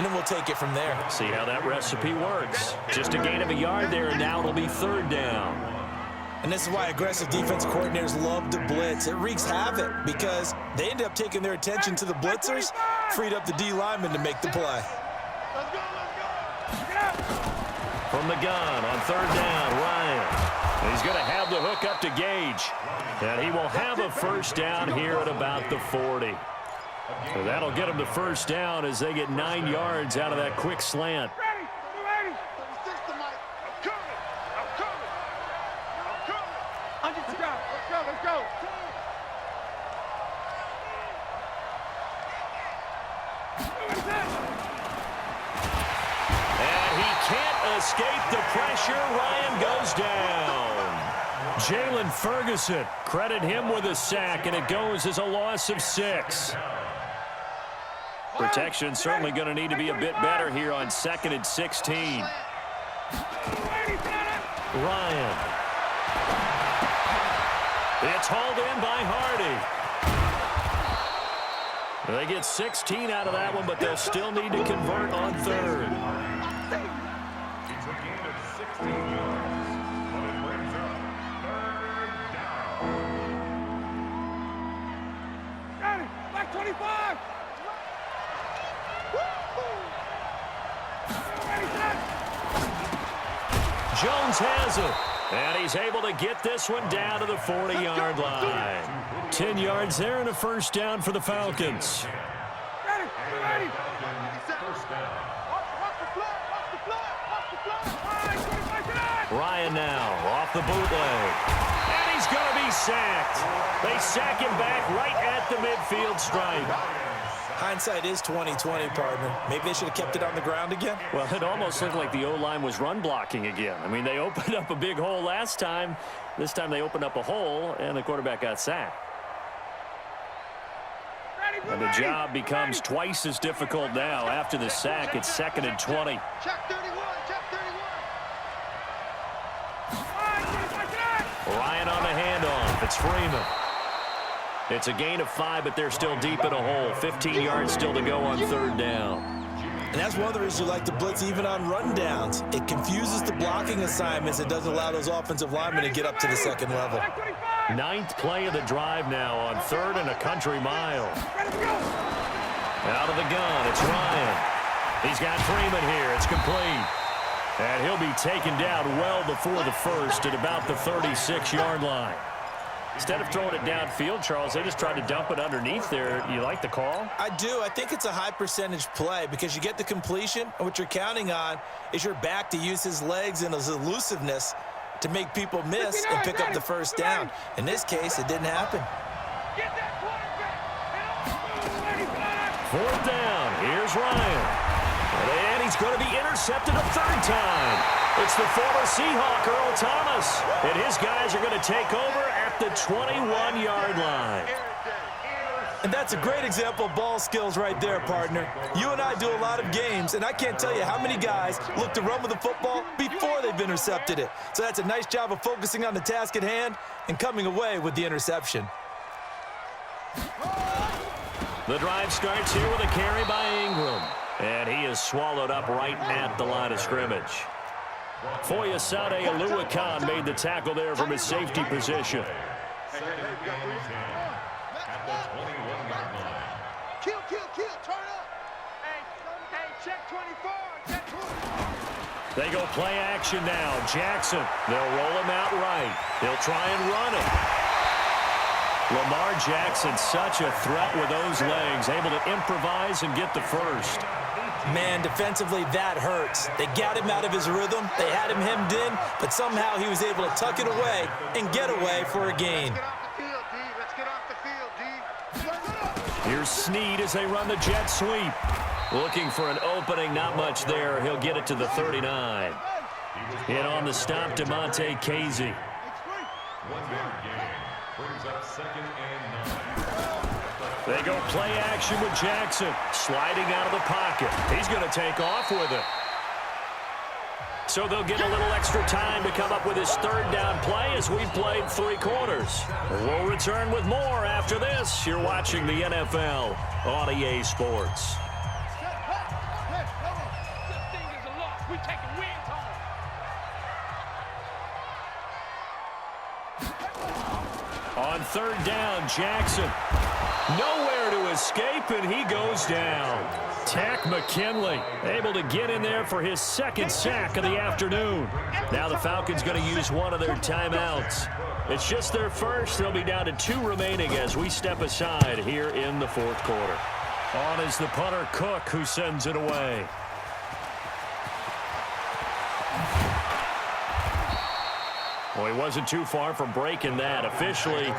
then we'll take it from there. See how that recipe works. Just a gain of a yard there, and now it'll be third down. And this is why aggressive defense coordinators love to blitz. It wreaks havoc because they end up taking their attention to the blitzers, freed up the D lineman to make the play. From the gun on third down, Ryan. And he's going to have the hook up to Gage. And he will have a first down here at about the 40. So that'll get him the first down as they get 9 yards out of that quick slant. Escape the pressure. Ryan goes down. Jalen Ferguson, credit him with a sack, and it goes as a loss of 6. Protection certainly going to need to be a bit better here on 2nd and 16. Ryan. It's hauled in by Hardy. They get 16 out of that one, but they'll still need to convert on third. Jones has it, and he's able to get this one down to the 40-yard line. 10 yards there and a first down for the Falcons. Ryan now off the bootleg, and he's going to be sacked. They sack him back right at the midfield stripe. Hindsight is 20/20, partner. Maybe they should have kept it on the ground again. Well, it almost looked like the O-line was run blocking again. I mean, they opened up a big hole last time. This time they opened up a hole, and the quarterback got sacked. And the job becomes twice as difficult now. After the sack, it's 2nd and 20. Ryan on the handoff. It's Freeman. It's a gain of 5, but they're still deep in a hole. 15 yards still to go on third down. And that's one of the reasons you like to blitz even on rundowns. It confuses the blocking assignments. It doesn't allow those offensive linemen to get up to the second level. 9th play of the drive now on 3rd and a country mile. Out of the gun, it's Ryan. He's got Freeman here. It's complete. And he'll be taken down well before the first at about the 36-yard line. Instead of throwing it downfield, Charles, they just tried to dump it underneath there. You like the call? I do. I think it's a high percentage play because you get the completion, and what you're counting on is your back to use his legs and his elusiveness to make people miss and pick up the first down. In this case, it didn't happen. 4th down. Here's Ryan. And he's going to be intercepted a 3rd time. It's the former Seahawk, Earl Thomas. And his guys are going to take over at the 21-yard line. And that's a great example of ball skills right there, partner. You and I do a lot of games, and I can't tell you how many guys look to run with the football before they've intercepted it. So that's a nice job of focusing on the task at hand and coming away with the interception. The drive starts here with a carry by Ingram. And he is swallowed up right at the line of scrimmage. Foyesade Oluwakan made the tackle there from his safety position. They go play action now. Jackson, they'll roll him out right. They'll try and run it. Lamar Jackson, such a threat with those legs, able to improvise and get the first. Man, defensively, that hurts. They got him out of his rhythm. They had him hemmed in, but somehow he was able to tuck it away and get away for a gain. Here's Snead as they run the jet sweep. Looking for an opening, not much there. He'll get it to the 39. In on the stop, DeMonte Casey. They go play action with Jackson. Sliding out of the pocket. He's going to take off with it. So they'll get a little extra time to come up with his 3rd down play as we've played 3 quarters. We'll return with more after this. You're watching the NFL on EA Sports. On third down, Jackson. Nowhere to escape, and he goes down. Tack McKinley able to get in there for his second sack of the afternoon. Now the Falcons going to use one of their timeouts. It's just their first. They'll be down to 2 remaining as we step aside here in the fourth quarter. On is the punter, Cook, who sends it away. Well, he wasn't too far from breaking that. Officially,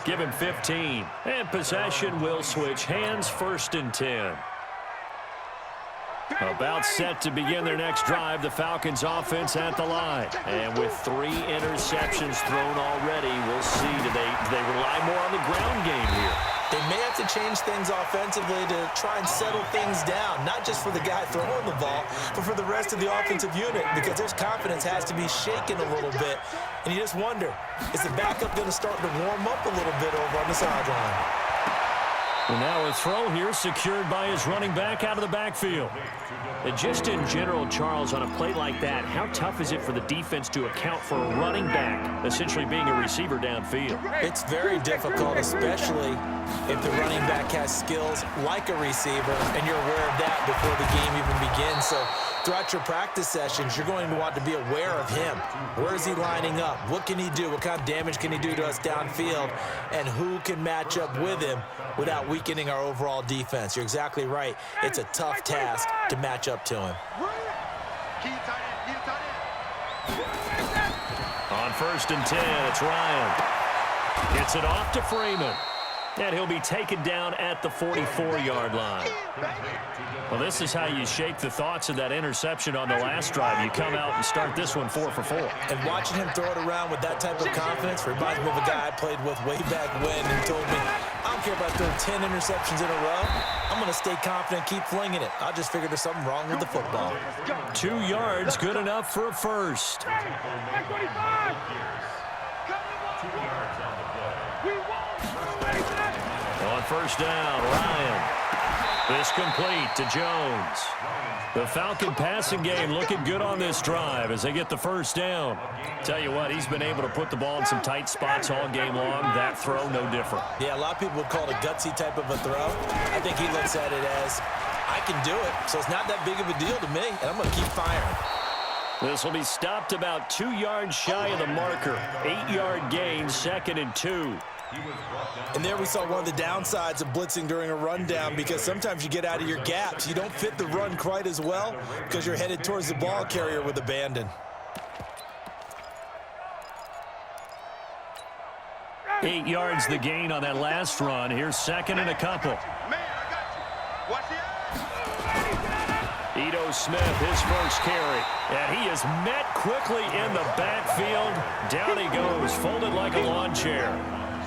give him 15. And possession will switch hands, 1st and 10. About set to begin their next drive, the Falcons offense at the line. And with 3 interceptions thrown already, we'll see, do they rely more on the ground game here? They may have to change things offensively to try and settle things down, not just for the guy throwing the ball, but for the rest of the offensive unit, because their confidence has to be shaken a little bit. And you just wonder, is the backup going to start to warm up a little bit over on the sideline? And now a throw here secured by his running back out of the backfield. And just in general, Charles, on a play like that, how tough is it for the defense to account for a running back essentially being a receiver downfield? It's very difficult, especially if the running back has skills like a receiver, and you're aware of that before the game even begins. So throughout your practice sessions, you're going to want to be aware of him. Where is he lining up? What can he do? What kind of damage can he do to us downfield? And who can match up with him without weakening our overall defense? You're exactly right. It's a tough task to match up to him. On 1st and 10, it's Ryan. Gets it off to Freeman. And he'll be taken down at the 44-yard line. Well, this is how you shake the thoughts of that interception on the last drive. You come out and start this one 4 for 4. And watching him throw it around with that type of confidence reminds me of a guy I played with way back when and told me, I don't care if I throw 10 interceptions in a row. I'm going to stay confident, keep flinging it. I just figured there's something wrong with the football. 2 yards, good enough for a first. On 1st down, Ryan. This complete to Jones. The Falcon passing game looking good on this drive as they get the 1st down. Tell you what, he's been able to put the ball in some tight spots all game long. That throw, no different. Yeah, a lot of people would call it a gutsy type of a throw. I think he looks at it as, I can do it, so it's not that big of a deal to me, and I'm going to keep firing. This will be stopped about 2 yards shy of the marker. 8-yard gain, 2nd and 2. And there we saw one of the downsides of blitzing during a rundown, because sometimes you get out of your gaps. You don't fit the run quite as well because you're headed towards the ball carrier with abandon. 8 yards the gain on that last run. Here's 2nd and a couple. Ito Smith, his first carry. And he is met quickly in the backfield. Down he goes, folded like a lawn chair.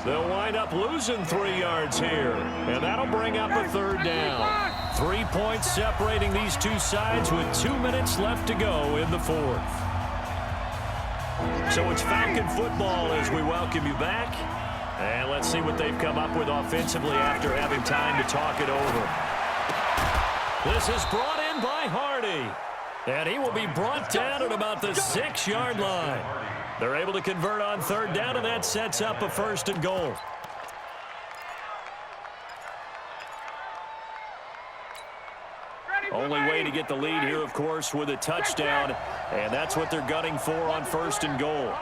They'll wind up losing 3 yards here. And that'll bring up a 3rd down. 3 points separating these two sides with 2 minutes left to go in the 4th. So it's Falcon football as we welcome you back. And let's see what they've come up with offensively after having time to talk it over. This is brought in by Hardy. And he will be brought down at about the 6-yard line. They're able to convert on 3rd down, and that sets up a 1st and goal. Only way to get the lead here, of course, with a touchdown. And that's what they're gunning for on 1st and goal.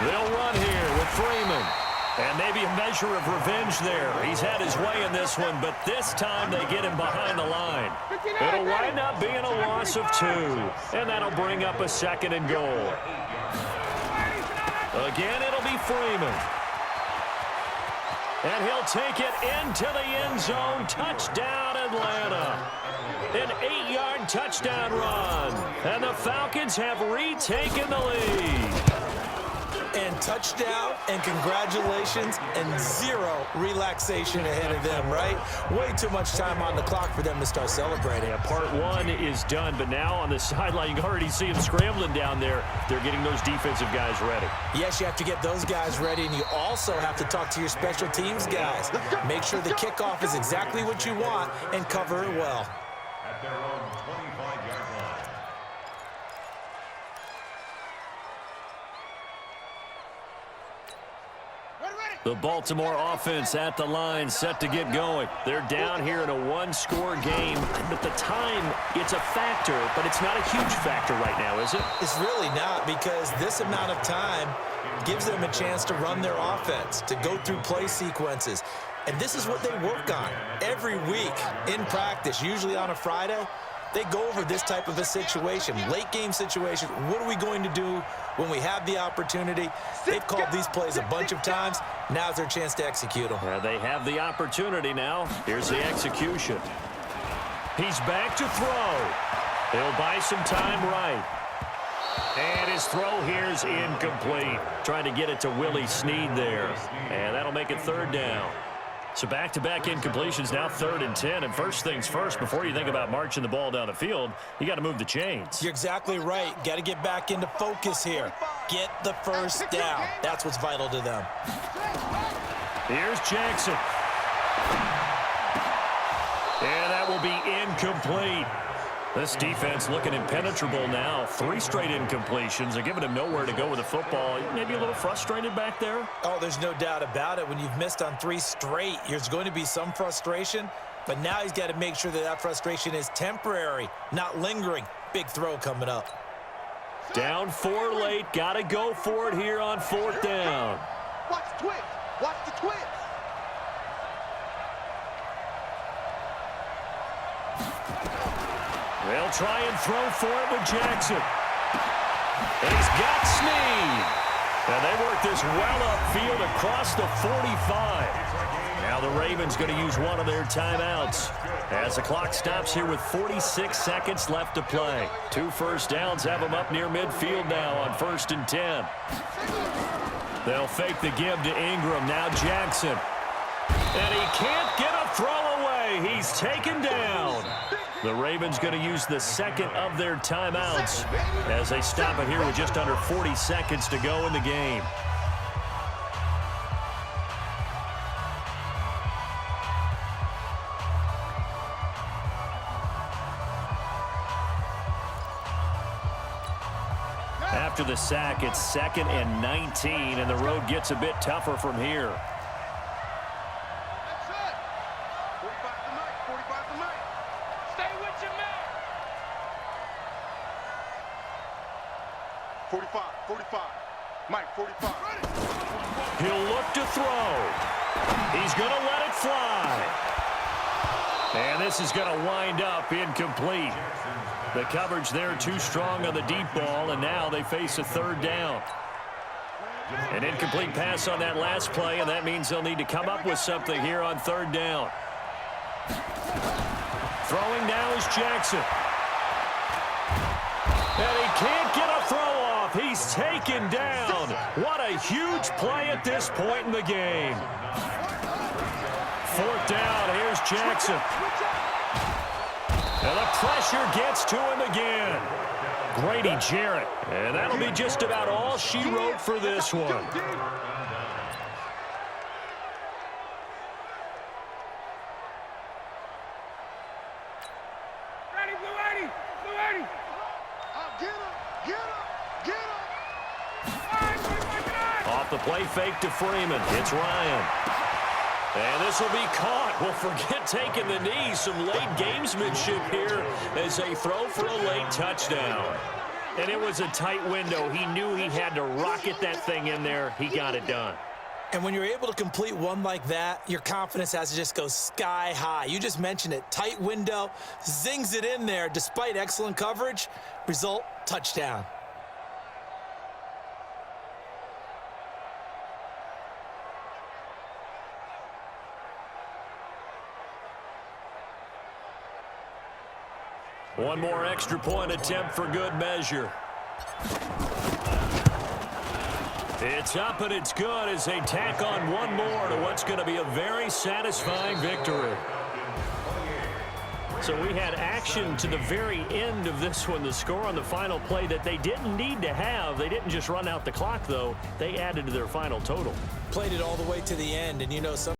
They'll run here with Freeman. And maybe a measure of revenge there. He's had his way in this one, but this time they get him behind the line. It'll wind up being a loss of 2. And that'll bring up a 2nd and goal. Again, it'll be Freeman. And he'll take it into the end zone. Touchdown, Atlanta. An 8-yard touchdown run. And the Falcons have retaken the lead. And touchdown, and congratulations, and 0 relaxation ahead of them, right? Way too much time on the clock for them to start celebrating. Yeah, part 1 is done, but now on the sideline, you can already see them scrambling down there. They're getting those defensive guys ready. Yes, you have to get those guys ready, and you also have to talk to your special teams guys. Make sure the kickoff is exactly what you want and cover it well. The Baltimore offense at the line, set to get going. They're down here in a one-score game. But the time, it's a factor, but it's not a huge factor right now, is it? It's really not, because this amount of time gives them a chance to run their offense, to go through play sequences. And this is what they work on every week in practice, usually on a Friday. They go over this type of a situation, late game situation. What are we going to do when we have the opportunity? They've called these plays a bunch of times. Now's their chance to execute them. They have the opportunity now. Here's the execution. He's back to throw. He'll buy some time right. And his throw here's incomplete. Trying to get it to Willie Snead there. And that'll make it third down. So back-to-back incompletions, now 3rd and 10. And first things first, before you think about marching the ball down the field, you got to move the chains. You're exactly right. Got to get back into focus here. Get the first down. That's what's vital to them. Here's Jackson. And that will be incomplete. This defense looking impenetrable now. 3 straight incompletions. They're giving him nowhere to go with the football. Maybe a little frustrated back there? Oh, there's no doubt about it. When you've missed on 3 straight, there's going to be some frustration. But now he's got to make sure that that frustration is temporary, not lingering. Big throw coming up. Down 4 late. Got to go for it here on 4th down. Watch the twist. Watch the twist. They'll try and throw for it with Jackson. And he's got Snead. And they work this well upfield across the 45. Now the Ravens going to use one of their timeouts as the clock stops here with 46 seconds left to play. 2 first downs have them up near midfield now on 1st and 10. They'll fake the give to Ingram. Now Jackson. And he can't get a throw away. He's taken down. The Ravens going to use the second of their timeouts as they stop it here with just under 40 seconds to go in the game. After the sack, it's 2nd and 19, and the road gets a bit tougher from here. 45. Mike, 45. He'll look to throw. He's going to let it fly. And this is going to wind up incomplete. The coverage there too strong on the deep ball, and now they face a 3rd down. An incomplete pass on that last play, and that means they'll need to come up with something here on 3rd down. Throwing now is Jackson. And he can't get a throw off. He's taken down. What a huge play at this point in the game. 4th down. Here's Jackson. And the pressure gets to him again. Grady Jarrett. And that'll be just about all she wrote for this one. Off the play fake to Freeman. It's Ryan. And this will be caught. Well, forget taking the knee. Some late gamesmanship here as they throw for a late touchdown. And it was a tight window. He knew he had to rocket that thing in there. He got it done. And when you're able to complete one like that, your confidence has to just go sky high. You just mentioned it. Tight window, zings it in there despite excellent coverage. Result, touchdown. One more extra point attempt for good measure. It's up and it's good as they tack on one more to what's going to be a very satisfying victory. So we had action to the very end of this one. The score on the final play that they didn't need to have. They didn't just run out the clock, though. They added to their final total. Played it all the way to the end, and you know, some